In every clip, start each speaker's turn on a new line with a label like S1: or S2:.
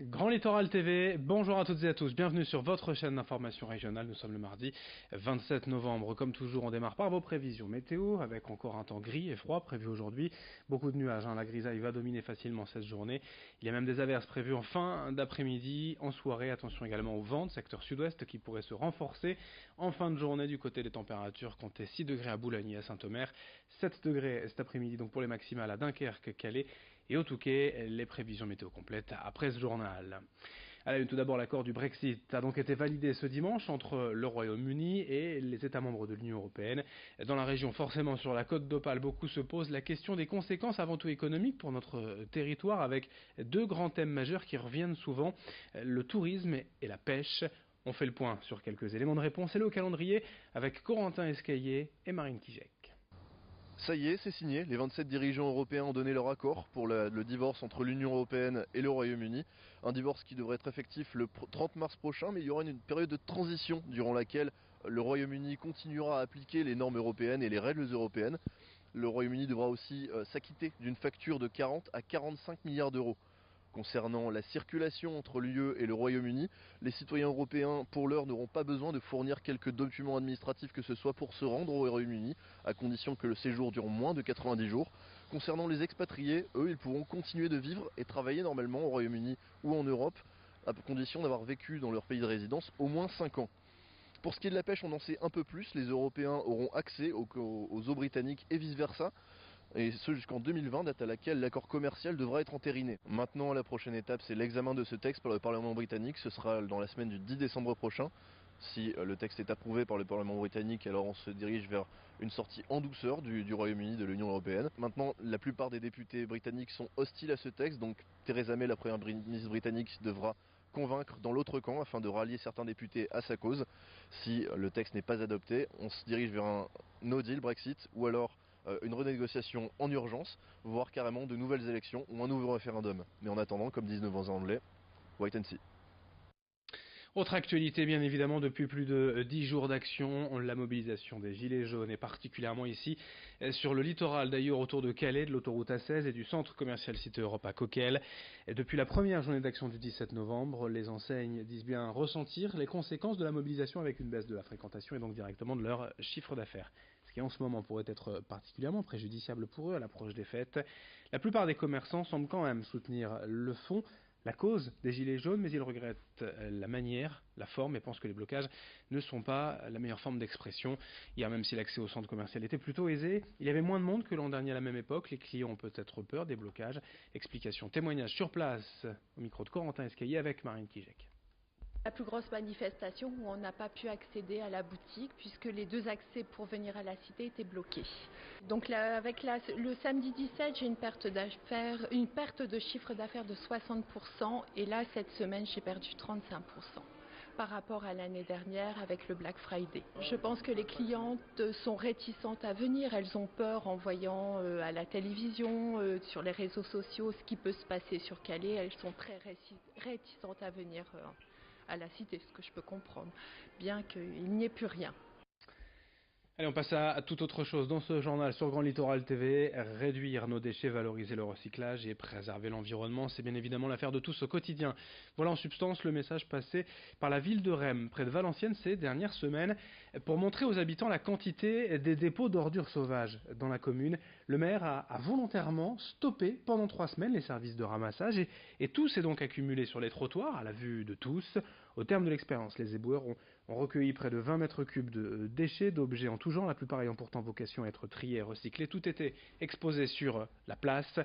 S1: Grand Littoral TV, bonjour à toutes et à tous, bienvenue sur votre chaîne d'information régionale. Nous sommes le mardi 27 novembre. Comme toujours, on démarre par vos prévisions météo, avec encore un temps gris et froid prévu aujourd'hui. Beaucoup de nuages, la grisaille va dominer facilement cette journée. Il y a même des averses prévues en fin d'après-midi, en soirée. Attention également au vent, secteur sud-ouest, qui pourrait se renforcer. En fin de journée, du côté des températures, comptez 6 degrés à Boulogne et à Saint-Omer, 7 degrés cet après-midi donc pour les maximales à Dunkerque, Calais. Et au Touquet, les prévisions météo complètes après ce journal. Allez, tout d'abord, l'accord du Brexit a donc été validé ce dimanche entre le Royaume-Uni et les États membres de l'Union européenne. Dans la région, forcément sur la côte d'Opale, beaucoup se posent la question des conséquences avant tout économiques pour notre territoire, avec deux grands thèmes majeurs qui reviennent souvent, le tourisme et la pêche. On fait le point sur quelques éléments de réponse et le calendrier avec Corentin Escaillé et Marine Kijek.
S2: Ça y est, c'est signé. Les 27 dirigeants européens ont donné leur accord pour le divorce entre l'Union européenne et le Royaume-Uni. Un divorce qui devrait être effectif le 30 mars prochain, mais il y aura une période de transition durant laquelle le Royaume-Uni continuera à appliquer les normes européennes et les règles européennes. Le Royaume-Uni devra aussi s'acquitter d'une facture de 40 à 45 milliards d'euros. Concernant la circulation entre l'UE et le Royaume-Uni, les citoyens européens, pour l'heure, n'auront pas besoin de fournir quelques documents administratifs que ce soit pour se rendre au Royaume-Uni, à condition que le séjour dure moins de 90 jours. Concernant les expatriés, eux, ils pourront continuer de vivre et travailler normalement au Royaume-Uni ou en Europe, à condition d'avoir vécu dans leur pays de résidence au moins 5 ans. Pour ce qui est de la pêche, on en sait un peu plus. Les Européens auront accès aux eaux britanniques et vice-versa. Et ce jusqu'en 2020, date à laquelle l'accord commercial devra être entériné. Maintenant, la prochaine étape, c'est l'examen de ce texte par le Parlement britannique. Ce sera dans la semaine du 10 décembre prochain. Si le texte est approuvé par le Parlement britannique, alors on se dirige vers une sortie en douceur du Royaume-Uni de l'Union européenne. Maintenant, la plupart des députés britanniques sont hostiles à ce texte, donc Theresa May, la première ministre britannique, devra convaincre dans l'autre camp afin de rallier certains députés à sa cause. Si le texte n'est pas adopté, on se dirige vers un no deal Brexit ou alors une renégociation en urgence, voire carrément de nouvelles élections ou un nouveau référendum. Mais en attendant, comme disent nos voisins anglais, wait and see.
S1: Autre actualité, bien évidemment, depuis plus de 10 jours d'action, la mobilisation des Gilets jaunes, et particulièrement ici sur le littoral, d'ailleurs autour de Calais, de l'autoroute A16 et du centre commercial Cité Europe à Coquelles. Et depuis la première journée d'action du 17 novembre, les enseignes disent bien ressentir les conséquences de la mobilisation avec une baisse de la fréquentation et donc directement de leur chiffre d'affaires. Ce qui en ce moment pourrait être particulièrement préjudiciable pour eux à l'approche des fêtes. La plupart des commerçants semblent quand même soutenir le fond, la cause des gilets jaunes, mais ils regrettent la manière, la forme et pensent que les blocages ne sont pas la meilleure forme d'expression. Hier, même si l'accès au centre commercial était plutôt aisé, il y avait moins de monde que l'an dernier à la même époque. Les clients ont peut-être peur des blocages. Explication, témoignage sur place au micro de Corentin Escaillé avec Marine Kijek.
S3: La plus grosse manifestation où on n'a pas pu accéder à la boutique puisque les deux accès pour venir à la cité étaient bloqués. Donc là, avec le samedi 17, j'ai une perte de chiffre d'affaires de 60% et là cette semaine j'ai perdu 35% par rapport à l'année dernière avec le Black Friday. Je pense que les clientes sont réticentes à venir, elles ont peur en voyant à la télévision, sur les réseaux sociaux ce qui peut se passer sur Calais, elles sont très réticentes à venir à la cité, ce que je peux comprendre, bien qu'il n'y ait plus rien.
S1: Allez, on passe à toute autre chose dans ce journal sur Grand Littoral TV. Réduire nos déchets, valoriser le recyclage et préserver l'environnement, c'est bien évidemment l'affaire de tous au quotidien. Voilà en substance le message passé par la ville de Rheims, près de Valenciennes, ces dernières semaines, pour montrer aux habitants la quantité des dépôts d'ordures sauvages dans la commune. Le maire a volontairement stoppé pendant 3 semaines les services de ramassage et tout s'est donc accumulé sur les trottoirs à la vue de tous. Au terme de l'expérience, les éboueurs ont recueilli près de 20 mètres cubes de déchets, d'objets en tout genre, la plupart ayant pourtant vocation à être triés et recyclés. Tout était exposé sur la place.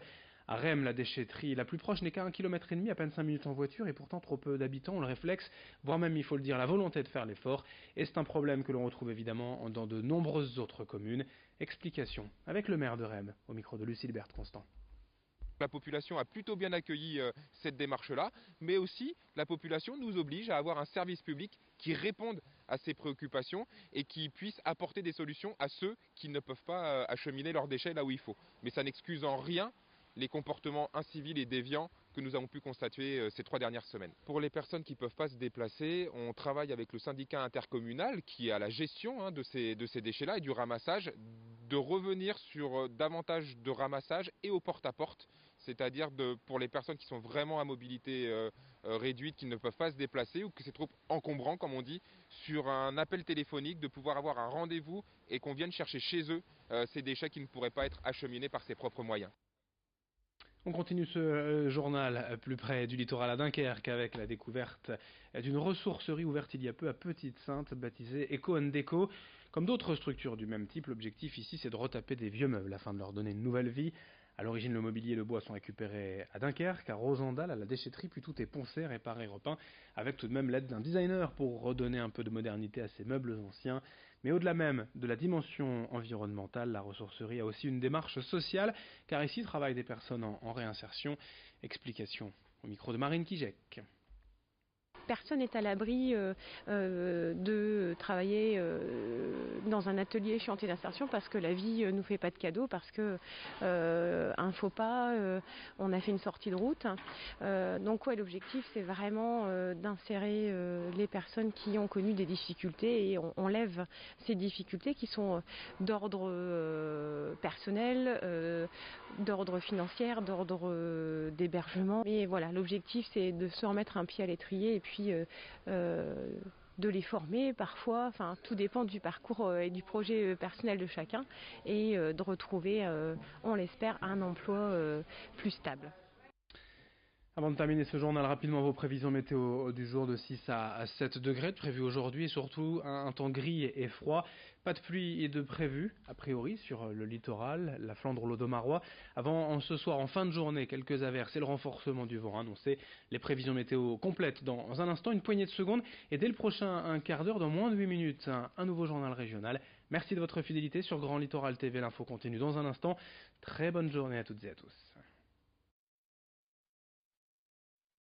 S1: À Rheims, la déchetterie la plus proche n'est qu'à 1,5 km, à peine 5 minutes en voiture, et pourtant trop peu d'habitants ont le réflexe, voire même, il faut le dire, la volonté de faire l'effort. Et c'est un problème que l'on retrouve évidemment dans de nombreuses autres communes. Explication avec le maire de Rheims, au micro de Lucie Libert Constant.
S4: La population a plutôt bien accueilli cette démarche-là, mais aussi la population nous oblige à avoir un service public qui réponde à ces préoccupations et qui puisse apporter des solutions à ceux qui ne peuvent pas acheminer leurs déchets là où il faut. Mais ça n'excuse en rien les comportements incivils et déviants que nous avons pu constater ces 3 dernières semaines. Pour les personnes qui ne peuvent pas se déplacer, on travaille avec le syndicat intercommunal qui a la gestion de ces déchets-là et du ramassage, de revenir sur davantage de ramassage et au porte-à-porte. c'est-à-dire pour les personnes qui sont vraiment à mobilité réduite, qui ne peuvent pas se déplacer ou que c'est trop encombrant, comme on dit, sur un appel téléphonique, de pouvoir avoir un rendez-vous et qu'on vienne chercher chez eux ces déchets qui ne pourraient pas être acheminés par ses propres moyens.
S1: On continue ce journal plus près du littoral à Dunkerque avec la découverte d'une ressourcerie ouverte il y a peu à Petite-Sainte, baptisée Eco & Déco. Comme d'autres structures du même type, l'objectif ici c'est de retaper des vieux meubles afin de leur donner une nouvelle vie. À l'origine, le mobilier et le bois sont récupérés à Dunkerque, à Rosendal, à la déchetterie, puis tout est poncé, réparé, repeint, avec tout de même l'aide d'un designer pour redonner un peu de modernité à ces meubles anciens. Mais au-delà même de la dimension environnementale, la ressourcerie a aussi une démarche sociale, car ici travaillent des personnes en réinsertion. Explication au micro de Marine Kijek.
S5: Personne n'est à l'abri de travailler dans un atelier chantier d'insertion parce que la vie nous fait pas de cadeaux, parce que un faux pas, on a fait une sortie de route. Donc ouais, l'objectif c'est vraiment d'insérer les personnes qui ont connu des difficultés et on lève ces difficultés qui sont d'ordre personnel, d'ordre financier, d'ordre d'hébergement. Mais voilà, l'objectif c'est de se remettre un pied à l'étrier et puis de les former parfois, enfin tout dépend du parcours et du projet personnel de chacun, et de retrouver, on l'espère, un emploi plus stable.
S1: Avant de terminer ce journal, rapidement vos prévisions météo du jour de 6 à 7 degrés prévues aujourd'hui et surtout un temps gris et froid. Pas de pluie et de prévu, a priori, sur le littoral, la Flandre, l'Audomarois. Avant ce soir, en fin de journée, quelques averses et le renforcement du vent annoncé. Les prévisions météo complètes dans un instant, une poignée de secondes. Et dès le prochain un quart d'heure, dans moins de 8 minutes, un nouveau journal régional. Merci de votre fidélité sur Grand Littoral TV. L'info continue dans un instant. Très bonne journée à toutes et à tous.